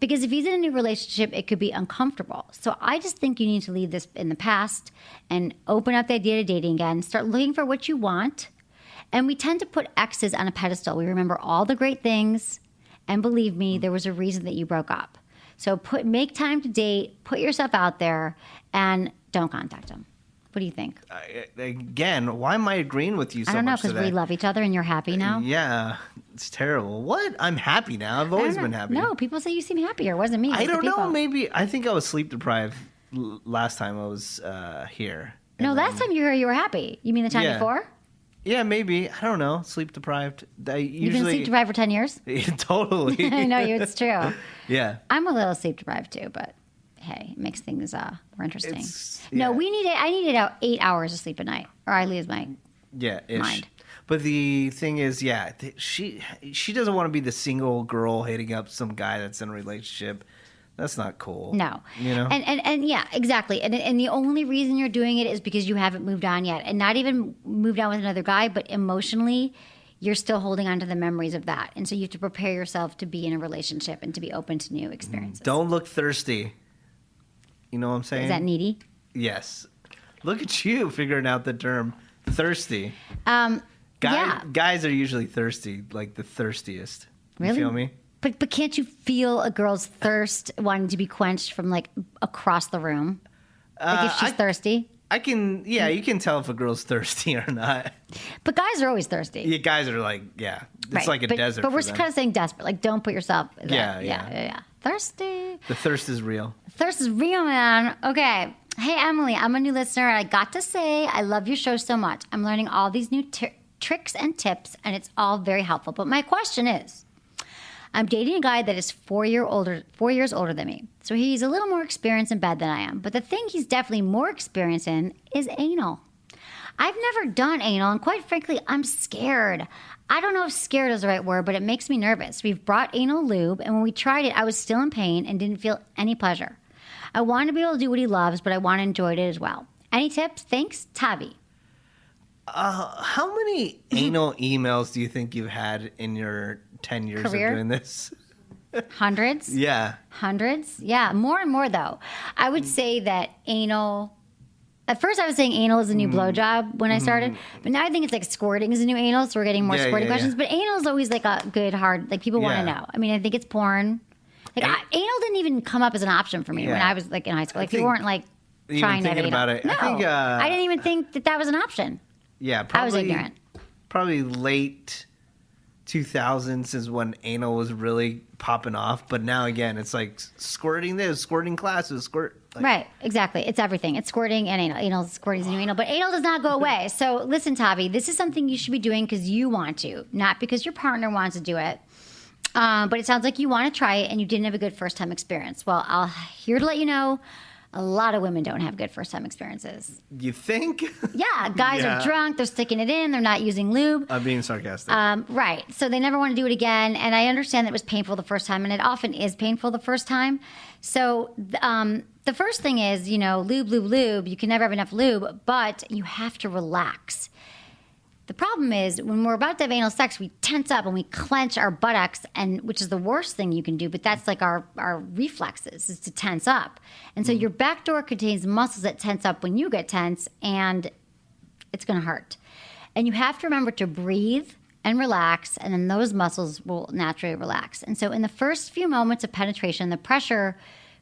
Because if he's in a new relationship, it could be uncomfortable. So I just think you need to leave this in the past and open up the idea of dating again. Start looking for what you want. And we tend to put exes on a pedestal. We remember all the great things. And believe me, there was a reason that you broke up. So make time to date, put yourself out there, and don't contact him. What do you think? Again, why am I agreeing with you so much? I don't know, because we love each other and you're happy now. Yeah, it's terrible. What? I'm happy now. I've always been happy. No, people say you seem happier. It wasn't me. I don't know. Maybe I think I was sleep deprived last time I was here. No, last time you were here, you were happy. You mean the time before? Yeah, maybe. I don't know. Sleep deprived. You've been sleep deprived for 10 years? Totally. I know, it's true. Yeah. I'm a little sleep deprived too, but hey, it makes things more interesting. No, I needed 8 hours of sleep a night, or I lose my mind. But the thing is, she doesn't want to be the single girl hitting up some guy that's in a relationship. That's not cool. No. You know? And yeah, exactly. And the only reason you're doing it is because you haven't moved on yet. And not even moved on with another guy, but emotionally, you're still holding on to the memories of that. And so you have to prepare yourself to be in a relationship and to be open to new experiences. Don't look thirsty. You know what I'm saying? Is that needy? Yes. Look at you figuring out the term thirsty. Guys are usually thirsty, like the thirstiest. Really? You feel me? But can't you feel a girl's thirst wanting to be quenched from like across the room? Like if she's thirsty? I can, you can tell if a girl's thirsty or not. But guys are always thirsty. Yeah, guys are like, it's like a desert. But we're for them. kind of saying desperate. Like, don't put yourself. Yeah. Thirsty. The thirst is real. Thirst is real, man. Okay. Hey, Emily, I'm a new listener. And I got to say, I love your show so much. I'm learning all these new tricks and tips, and it's all very helpful. But my question is, I'm dating a guy that is 4 years older than me. So he's a little more experienced in bed than I am. But the thing he's definitely more experienced in is anal. I've never done anal, and quite frankly, I'm scared. I don't know if scared is the right word, but it makes me nervous. We've brought anal lube, and when we tried it, I was still in pain and didn't feel any pleasure. I want to be able to do what he loves, but I want to enjoy it as well. Any tips? Thanks, Tavi. How many anal emails do you think you've had in your 10 years Career? of doing this? Hundreds? Yeah. Hundreds? Yeah, more and more, though. I would say that anal... At first, I was saying anal is a new blowjob when I started, but now I think it's like squirting is a new anal, so we're getting more squirting questions. But anal is always like a good, hard, like people want to know. I mean, I think it's porn. Like anal didn't even come up as an option for me when I was like in high school. Like people weren't like trying to have anal. About it. No, I think, I didn't even think that was an option. Yeah, probably. I was ignorant. Probably late 2000s is when anal was really popping off. But now again, it's like squirting this, squirting classes, Right, exactly. It's everything. It's squirting and anal. Anal, squirting is new anal. But anal does not go away. So listen, Tavi, this is something you should be doing because you want to, not because your partner wants to do it. But it sounds like you want to try it and you didn't have a good first-time experience. Well, I'm here to let you know A lot of women don't have good first-time experiences. You think? Yeah, guys Yeah. are drunk, they're sticking it in, they're not using lube. I'm being sarcastic. Right. So they never want to do it again. And I understand that it was painful the first time, and it often is painful the first time. So the first thing is, lube. You can never have enough lube, but you have to relax. The problem is when we're about to have anal sex, we tense up and we clench our buttocks, and which is the worst thing you can do, but that's like our reflexes is to tense up. And so your back door contains muscles that tense up when you get tense, and it's going to hurt. And you have to remember to breathe and relax, and then those muscles will naturally relax. And so in the first few moments of penetration, the pressure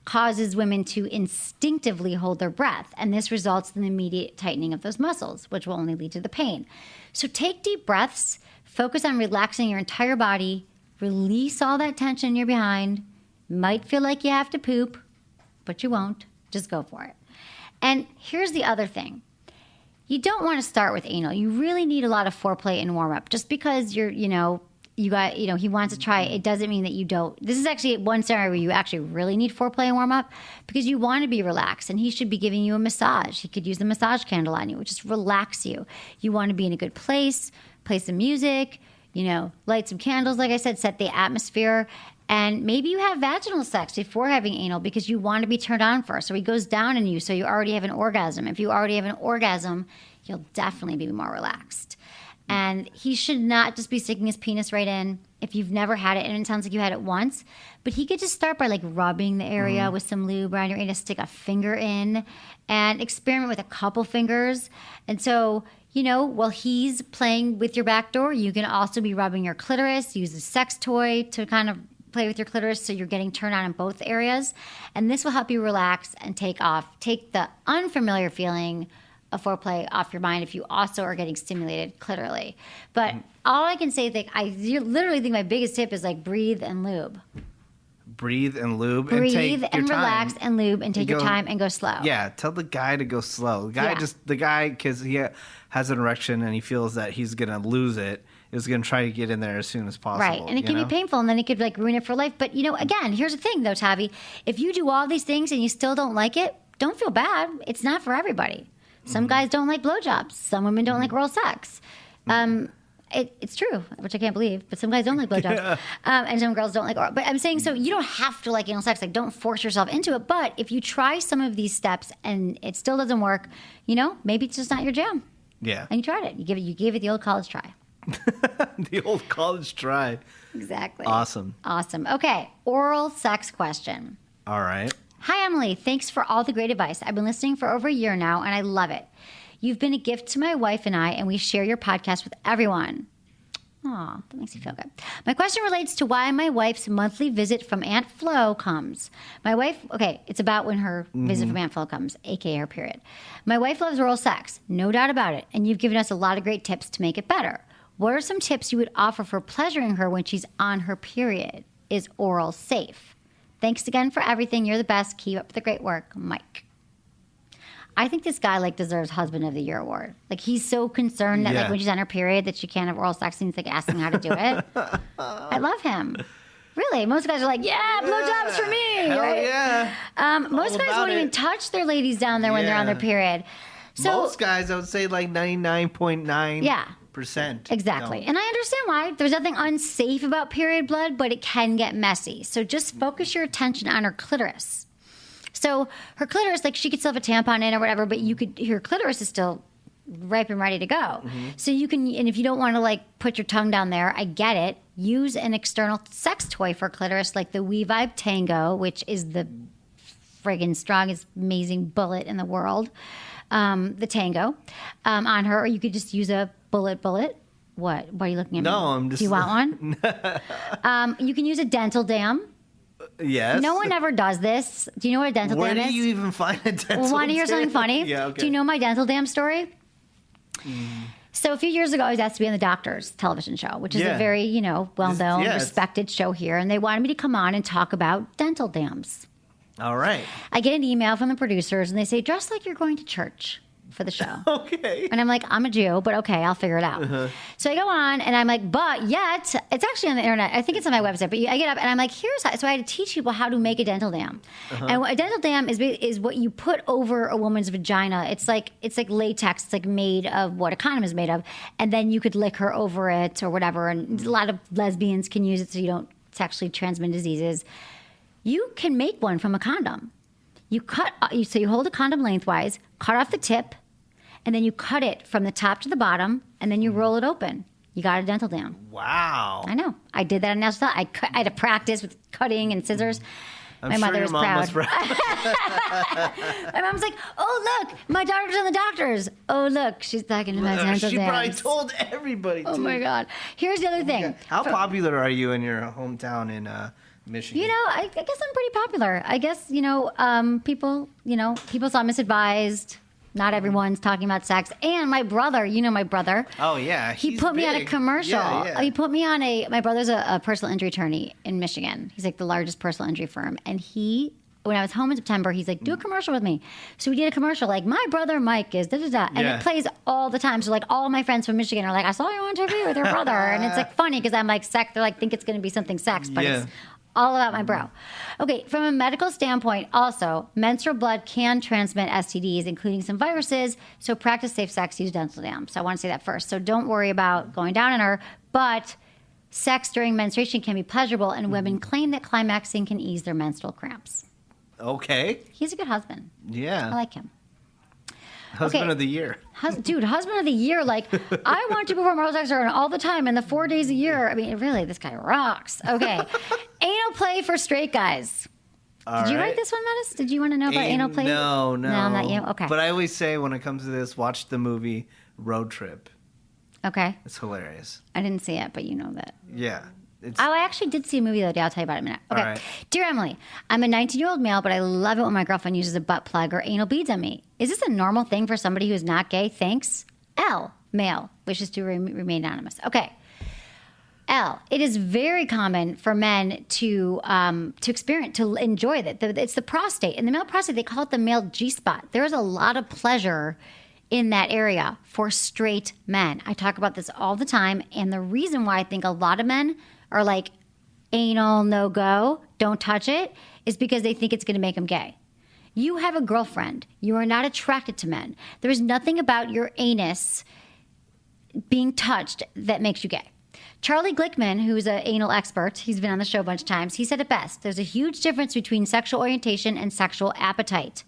causes women to instinctively hold their breath, and this results in the immediate tightening of those muscles, which will only lead to the pain. So take deep breaths, focus on relaxing your entire body, release all that tension in your behind. Might feel like you have to poop, but you won't. Just go for it. And here's the other thing. You don't want to start with anal. You really need a lot of foreplay and warm up. Just because he wants to try, it doesn't mean that you don't. This is actually one scenario where you actually really need foreplay and warm up because you want to be relaxed, and he should be giving you a massage. He could use the massage candle on you, which just relax you. You want to be in a good place, play some music, light some candles, like I said, set the atmosphere. And maybe you have vaginal sex before having anal because you want to be turned on first. So he goes down in you, so you already have an orgasm. If you already have an orgasm, you'll definitely be more relaxed. And he should not just be sticking his penis right in if you've never had it, and it sounds like you had it once. But he could just start by rubbing the area with some lube around your anus, stick a finger in, and experiment with a couple fingers. And so, while he's playing with your back door, you can also be rubbing your clitoris, use a sex toy to kind of play with your clitoris so you're getting turned on in both areas. And this will help you relax and take the unfamiliar feeling of foreplay off your mind if you also are getting stimulated clitorally. But all I can say is I literally think my biggest tip is breathe and lube. Breathe and lube. Breathe and relax and lube and take your time and go slow. Yeah, tell the guy to go slow. The guy, because he has an erection and he feels that he's going to lose it, is going to try to get in there as soon as possible. Right, and it can be painful, and then it could ruin it for life. But, again, here's the thing, though, Tabby. If you do all these things and you still don't like it, don't feel bad. It's not for everybody. Some guys don't like blowjobs. Some women don't like oral sex. It's true, which I can't believe, but some guys don't like blowjobs. And some girls don't like oral. But I'm saying, so you don't have to like anal sex. Don't force yourself into it. But if you try some of these steps and it still doesn't work, maybe it's just not your jam. Yeah. And you tried it. You gave it the old college try. The old college try. Exactly. Awesome. Okay, oral sex question. All right. Hi, Emily. Thanks for all the great advice. I've been listening for over a year now, and I love it. You've been a gift to my wife and I, and we share your podcast with everyone. Aw, that makes me feel good. My question relates to why my wife's monthly visit from Aunt Flo comes. It's about when her visit from Aunt Flo comes, aka her period. My wife loves oral sex, no doubt about it, and you've given us a lot of great tips to make it better. What are some tips you would offer for pleasuring her when she's on her period? Is oral safe? Thanks again for everything. You're the best. Keep up the great work, Mike. I think this guy deserves Husband of the Year award. He's so concerned that when she's on her period that she can't have oral sex, and he's asking how to do it. I love him. Really, most guys are blowjobs for me. Hell right? yeah. Most guys won't even touch their ladies down there when they're on their period. So most guys, I would say 99.9%. Yeah. No. Exactly. And I understand why. There's nothing unsafe about period blood, but it can get messy. So just focus your attention on her clitoris. So her clitoris, she could still have a tampon in or whatever, but her clitoris is still ripe and ready to go. So you can, and if you don't want to put your tongue down there, I get it. Use an external sex toy for clitoris, like the We Vibe Tango, which is the friggin' strongest, amazing bullet in the world. The Tango on her, or you could just use a bullet. What? Why are you looking at me? No, I'm just... Do you want one? You can use a dental dam. Yes. No one ever does this. Do you know what a dental dam is? Where do you even find a dental dam? Want to hear something funny? Yeah, okay. Do you know my dental dam story? So a few years ago, I was asked to be on the Doctor's television show, which is a very, well-known, respected show here. And they wanted me to come on and talk about dental dams. All right. I get an email from the producers, and they say, dress like you're going to church for the show. Okay. And I'm like, I'm a Jew, but okay, I'll figure it out. So I go on and I'm like, but yet, it's actually on the internet. I think it's on my website, but I get up and I'm like, here's how. So I had to teach people how to make a dental dam. And what a dental dam is what you put over a woman's vagina. It's like latex. It's like made of what a condom is made of. And then you could lick her over it or whatever. And a lot of lesbians can use it so you don't sexually transmit diseases. You can make one from a condom. So you hold a condom lengthwise, cut off the tip, and then you cut it from the top to the bottom, and then you roll it open. You got a dental dam. Wow. I know. I did that on National. I had to practice with cutting and scissors. I'm My sure mother your was mom proud. was proud. My mom's like, oh, look, my daughter's on the doctors. Oh, look, she's talking about dental She probably dams. told everybody. Oh, too. my God. Here's the other thing. How popular are you in your hometown in Michigan? You know, I guess I'm pretty popular. I guess, people saw Misadvised. Not everyone's talking about sex. And my brother, my brother. Oh, yeah. He he's put me on a big. commercial. Yeah. He put me on my brother's a personal injury attorney in Michigan. He's like the largest personal injury firm. And when I was home in September, he's like, do a commercial with me. So we did a commercial like, my brother Mike is da-da-da. And Yeah. it plays all the time. So like all my friends from Michigan are like, I saw you on TV with your brother. And it's like funny because I'm like sex. They're like, think it's going to be something sex. But Yeah. it's all about my bro. Okay, from a medical standpoint, also, menstrual blood can transmit STDs, including some viruses. So practice safe sex, use dental dams. So I want to say that first. So don't worry about going down on her. But sex during menstruation can be pleasurable, and women claim that climaxing can ease their menstrual cramps. Okay. He's a good husband. Yeah. I like him. Husband Okay. of the year. Dude, husband of the year. Like, I want to perform oral sex all the time and the 4 days a year. I mean, really, this guy rocks. Okay. Anal play for straight guys. Did you write this one, Metis? Did you want to know about anal play? No. No, not you. Okay. But I always say when it comes to this, watch the movie Road Trip. Okay. It's hilarious. I didn't see it, but you know that. Yeah. It's, Oh, I actually did see a movie the other day. I'll tell you about it in a minute. Okay. All right. Dear Emily, I'm a 19-year-old male, but I love it when my girlfriend uses a butt plug or anal beads on me. Is this a normal thing for somebody who is not gay? Thanks. L, male, wishes to remain anonymous. Okay. L, it is very common for men to experience, to enjoy that. It's the prostate. In the male prostate, they call it the male G-spot. There is a lot of pleasure in that area for straight men. I talk about this all the time, and the reason why I think a lot of men are like, anal, no go, don't touch it, is because they think it's going to make them gay. You have a girlfriend. You are not attracted to men. There is nothing about your anus being touched that makes you gay. Charlie Glickman, who's an anal expert, he's been on the show a bunch of times, he said it best. There's a huge difference between sexual orientation and sexual appetite.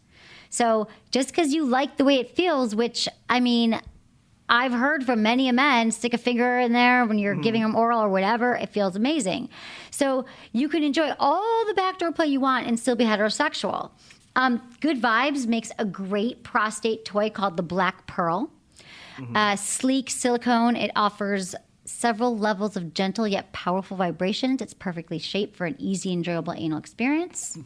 So just because you like the way it feels, which, I mean, I've heard from many a men, stick a finger in there when you're giving them oral or whatever, it feels amazing. So you can enjoy all the backdoor play you want and still be heterosexual. Good Vibes makes a great prostate toy called the Black Pearl. Sleek silicone, it offers several levels of gentle yet powerful vibrations. It's perfectly shaped for an easy, enjoyable anal experience.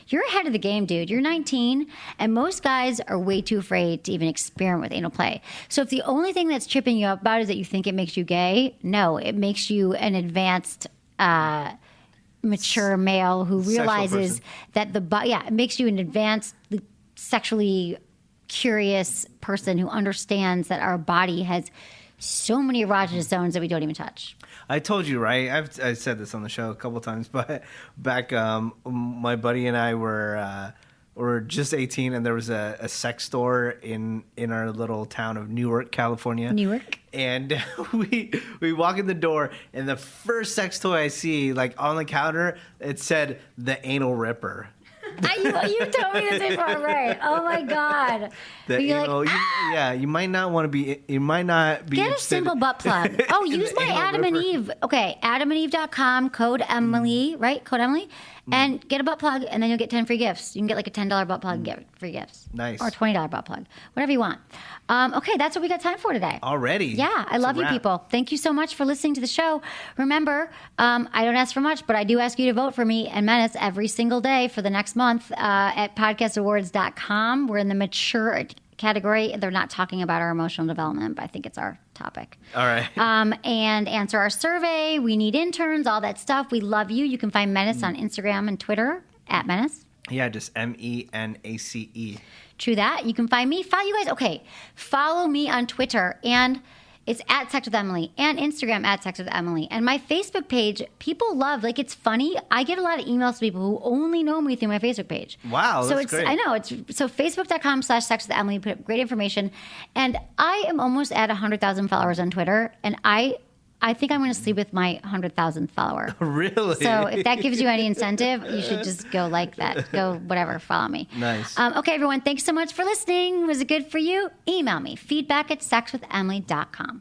You're ahead of the game, dude. You're 19, and most guys are way too afraid to even experiment with anal play. So if the only thing that's tripping you up about is that you think it makes you gay, no, it makes you an advanced, mature male who realizes that it makes you an advanced, sexually curious person who understands that our body has so many erogenous zones that we don't even touch. I told you, right? I said this on the show a couple times, but back, my buddy and I were just 18, and there was a sex store in our little town of Newark, California. Newark. And we walk in the door, and the first sex toy I see, like on the counter, it said the anal ripper. You told me this before, right? Oh my God! You might not want to be. You might not be. Get a interested simple butt plug. Oh, use my Adam and Eve. Okay, AdamandEve.com, code Emily, right? Code Emily, and get a butt plug, and then you'll get 10 free gifts. You can get like a $10 butt plug and get free gifts. Nice. Or a $20 butt plug, whatever you want. Okay, that's what we got time for today. Already. Yeah, I love you people. Thank you so much for listening to the show. Remember, I don't ask for much, but I do ask you to vote for me and Menace every single day for the next month at podcastawards.com. We're in the mature category. They're not talking about our emotional development, but I think it's our topic. All right. And answer our survey. We need interns, all that stuff. We love you. You can find Menace on Instagram and Twitter at Menace. Yeah, just MENACE. True that. You can find me. Follow you guys. Okay. Follow me on Twitter, and it's at Sex with Emily, and Instagram at Sex with Emily. And my Facebook page, people love, like, it's funny. I get a lot of emails to people who only know me through my Facebook page. Wow, so that's great. I know. So facebook.com/Sex with Emily, put up great information. And I am almost at 100,000 followers on Twitter. And I think I'm going to sleep with my 100,000th follower. Really? So if that gives you any incentive, you should just go like that. Go whatever, follow me. Nice. Okay, everyone, thanks so much for listening. Was it good for you? Email me, feedback@sexwithemily.com.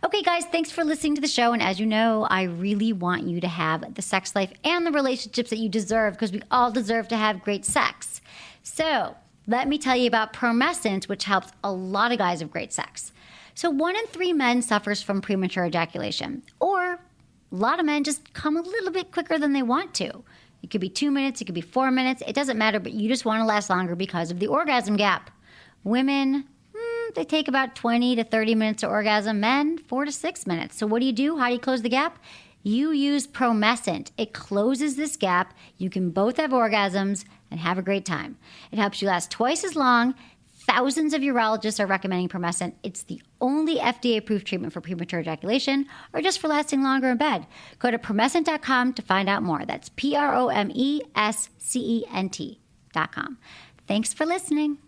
Okay, guys, thanks for listening to the show. And as you know, I really want you to have the sex life and the relationships that you deserve, because we all deserve to have great sex. So let me tell you about Promescent, which helps a lot of guys have great sex. So 1 in 3 men suffers from premature ejaculation, or a lot of men just come a little bit quicker than they want to. It could be 2 minutes, it could be 4 minutes, it doesn't matter, but you just want to last longer because of the orgasm gap. Women, they take about 20 to 30 minutes to orgasm. Men, 4 to 6 minutes. So what do? How do you close the gap? You use Promescent. It closes this gap. You can both have orgasms and have a great time. It helps you last twice as long. Thousands of urologists are recommending Promescent. It's the only FDA-approved treatment for premature ejaculation or just for lasting longer in bed. Go to Promescent.com to find out more. That's PROMESCENT.com. Thanks for listening.